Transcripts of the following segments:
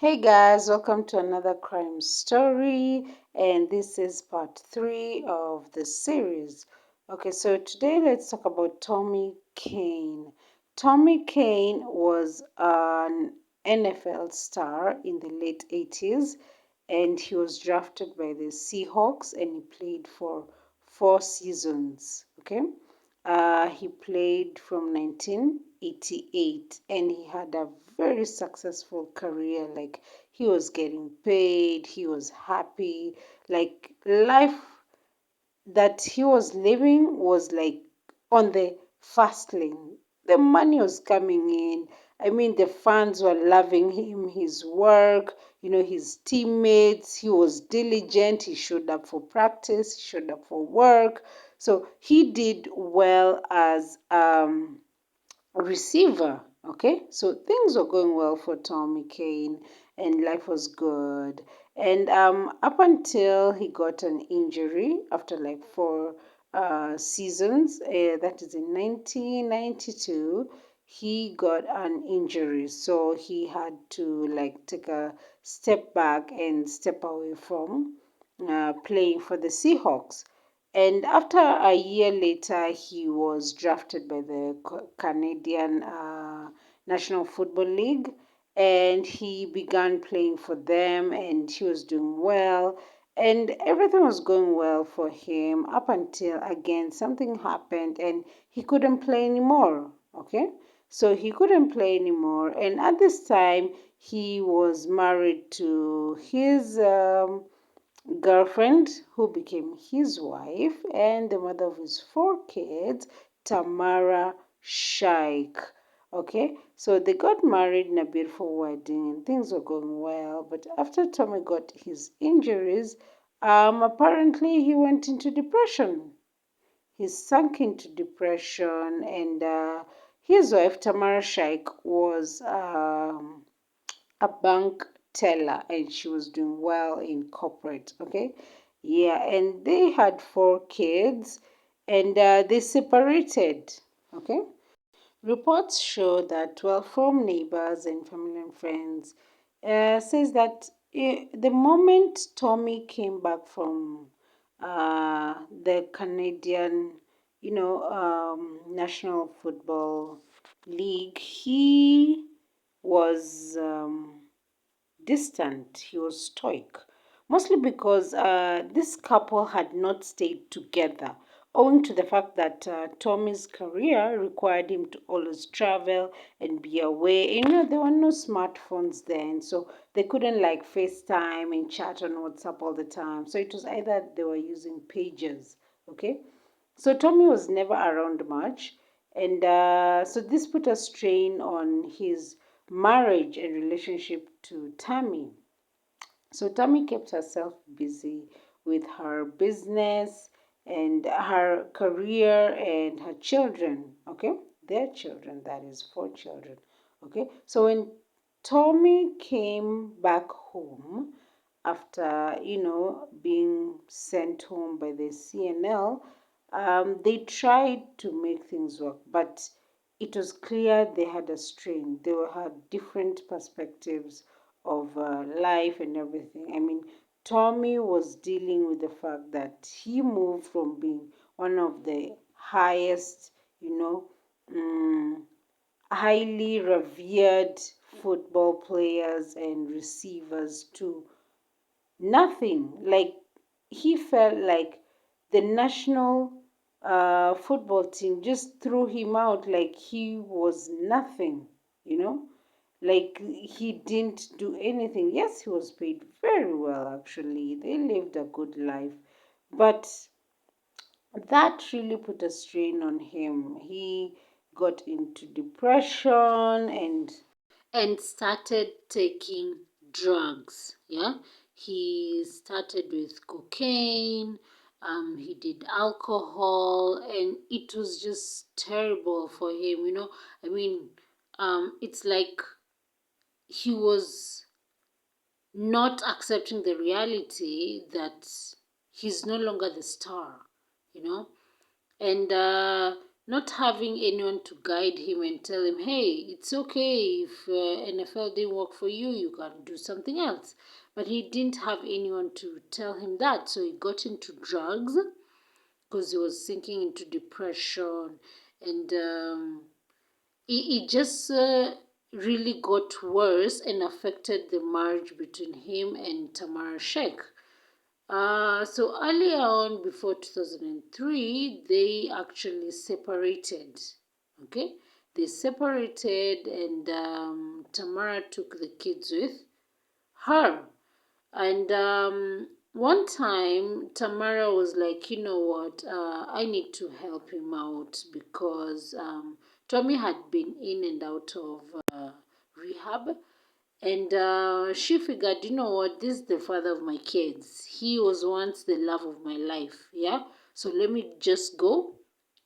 Hey guys, welcome to another crime story, and this is part 3 of the series. Okay, so today let's talk about Tommy Kane. Tommy Kane was an NFL star in the late 80s, and he was drafted by the Seahawks and he played for 4 seasons. Okay, he played from 1988 and he had a very successful career. Like, he was getting paid, he was happy. Like, life that he was living was like on the fast lane. The money was coming in. I mean, the fans were loving him, his work, his teammates. He was diligent. He showed up for practice, he showed up for work. So he did well as receiver. Okay, so things were going well for Tommy Kane and life was good. And up until he got an injury after like 4 seasons, that is in 1992, he got an injury. So he had to like take a step back and step away from playing for the Seahawks. And after a year later, he was drafted by the Canadian National Football League and he began playing for them and he was doing well and everything was going well for him up until again something happened and he couldn't play anymore. Okay, so he couldn't play anymore, and at this time he was married to his girlfriend who became his wife and the mother of his 4 kids, Tamara Shaikh. Okay, so they got married in a beautiful wedding and things were going well. But after Tommy got his injuries, apparently he went into depression. He sunk into depression, and his wife, Tamara Shaikh, was a bank teller and she was doing well in corporate. Okay, yeah, and they had 4 kids and they separated. Okay, reports show that, well, from neighbors and family and friends, says that the moment Tommy came back from the Canadian, National Football League, he was distant, he was stoic, mostly because this couple had not stayed together, owing to the fact that Tommy's career required him to always travel and be away. There were no smartphones then, so they couldn't like FaceTime and chat on WhatsApp all the time. So it was either they were using pages, okay? So Tommy was never around much, and so this put a strain on his marriage and relationship to Tammy. So Tammy kept herself busy with her business and her career and her children. Okay, their children, that is 4 children. Okay, so when Tommy came back home after being sent home by the CNL, they tried to make things work, but it was clear they had a strain. They had different perspectives of life and everything. I mean, Tommy was dealing with the fact that he moved from being one of the highest, you know, um, highly revered football players and receivers to nothing. Like, he felt like the national football team just threw him out like he was nothing, you know? Like, he didn't do anything. Yes, he was paid very well, actually. They lived a good life. But that really put a strain on him. He got into depression and started taking drugs. Yeah, he started with cocaine. He did alcohol, and it was just terrible for him. I mean, it's like he was not accepting the reality that he's no longer the star. You know, and not having anyone to guide him and tell him, hey, it's okay if NFL didn't work for you, you can do something else. But he didn't have anyone to tell him that, so he got into drugs because he was sinking into depression, and it just really got worse and affected the marriage between him and Tamara Sheikh. So earlier on, before 2003, they actually separated. Okay, they separated, and Tamara took the kids with her. And one time, Tamara was like, you know what, I need to help him out because Tommy had been in and out of rehab. And she figured, you know what, this is the father of my kids. He was once the love of my life. Yeah. So let me just go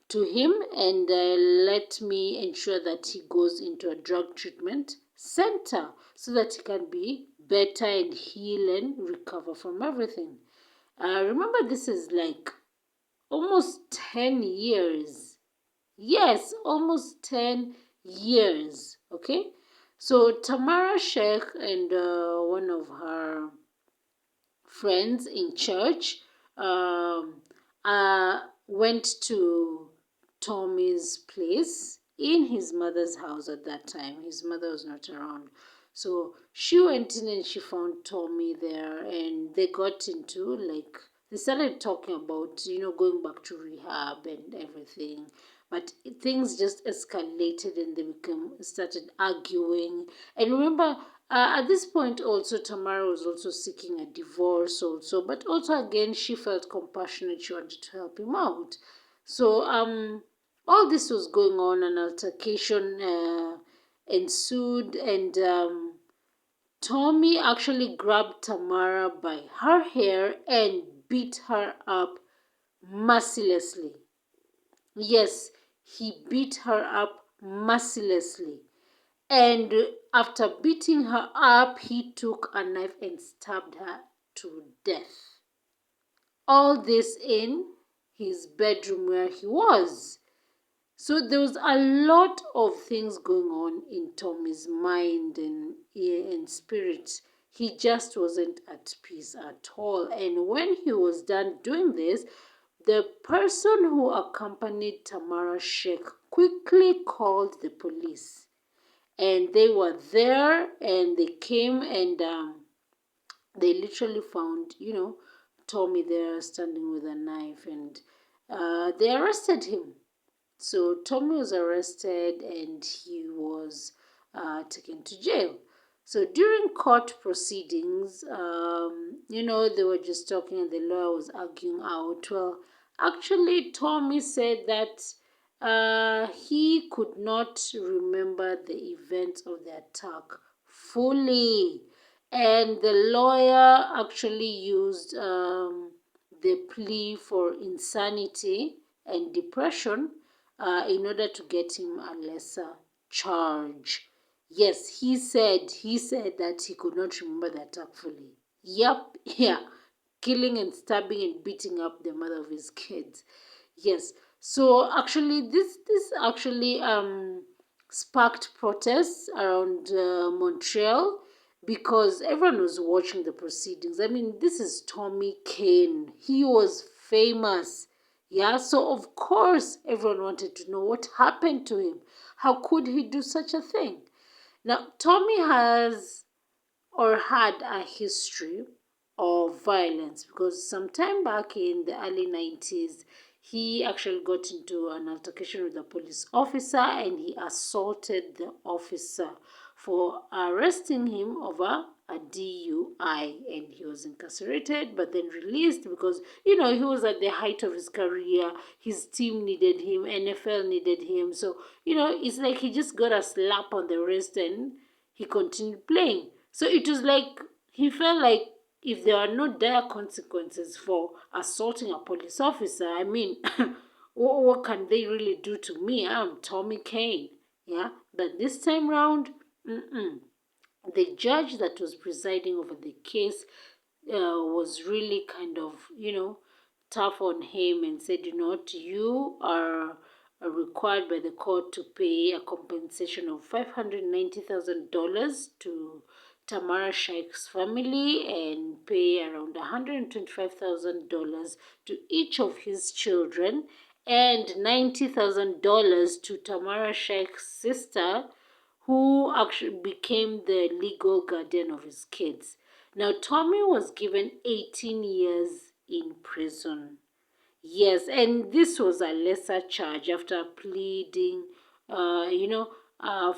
to him and let me ensure that he goes into a drug treatment center so that he can be better and heal and recover from everything. Remember, this is like almost 10 years. Yes, almost 10 years. Okay. So Tamara Sheikh and one of her friends in church um, went to Tommy's place in his mother's house at that time. His mother was not around. So she went in and she found Tommy there, and they got into like, they started talking about, going back to rehab and everything. But things just escalated and they started arguing. And remember, at this point also, Tamara was also seeking a divorce also. But also again, she felt compassionate. She wanted to help him out. So all this was going on. An altercation ensued, and Tommy actually grabbed Tamara by her hair and beat her up mercilessly. Yes, he beat her up mercilessly. And after beating her up, he took a knife and stabbed her to death. All this in his bedroom where he was. So there was a lot of things going on in Tommy's mind and spirit. He just wasn't at peace at all. And when he was done doing this, the person who accompanied Tamara Sheikh quickly called the police. And they were there, and they came, and they literally found, Tommy there standing with a knife, and they arrested him. So Tommy was arrested and he was taken to jail. So during court proceedings, they were just talking and the lawyer was arguing out. Well, actually, Tommy said that he could not remember the events of the attack fully. And the lawyer actually used the plea for insanity and depression in order to get him a lesser charge. Yes, he said that he could not remember the attack fully. Yep, yeah, killing and stabbing and beating up the mother of his kids. Yes. So actually, this actually sparked protests around Montreal because everyone was watching the proceedings. I mean, this is Tommy Kane. He was famous. Yeah, so of course everyone wanted to know what happened to him. How could he do such a thing? Now, Tommy has or had a history of violence because sometime back in the early 90s, he actually got into an altercation with a police officer and he assaulted the officer for arresting him over a DUI, and he was incarcerated but then released because he was at the height of his career. His team needed him, NFL needed him, so it's like he just got a slap on the wrist and he continued playing. So it was like he felt like if there are no dire consequences for assaulting a police officer, I mean, what can they really do to me? I'm Tommy Kane. Yeah, but this time round, the judge that was presiding over the case was really kind of, tough on him and said, you know what, you are required by the court to pay a compensation of $590,000 to Tamara Sheikh's family and pay around $125,000 to each of his children and $90,000 to Tamara Sheikh's sister, who actually became the legal guardian of his kids. Now, Tommy was given 18 years in prison. Yes, and this was a lesser charge after pleading, uh, you know,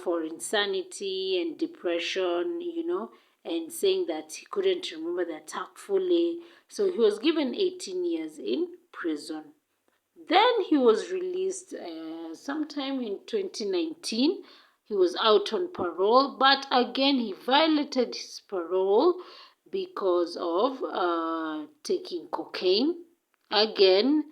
for insanity and depression, and saying that he couldn't remember the attack fully. So he was given 18 years in prison. Then he was released sometime in 2019. He was out on parole, but again, he violated his parole because of taking cocaine again,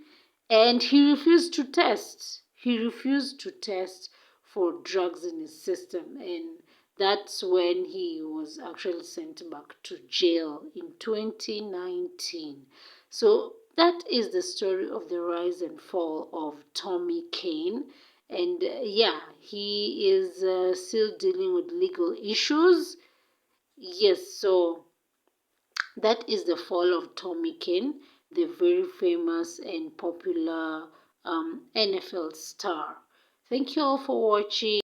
and he refused to test. He refused to test for drugs in his system, and that's when he was actually sent back to jail in 2019. So that is the story of the rise and fall of Tommy Kane. And yeah, he is still dealing with legal issues. Yes, so that is the fall of Tommy Kane, the very famous and popular NFL star. Thank you all for watching.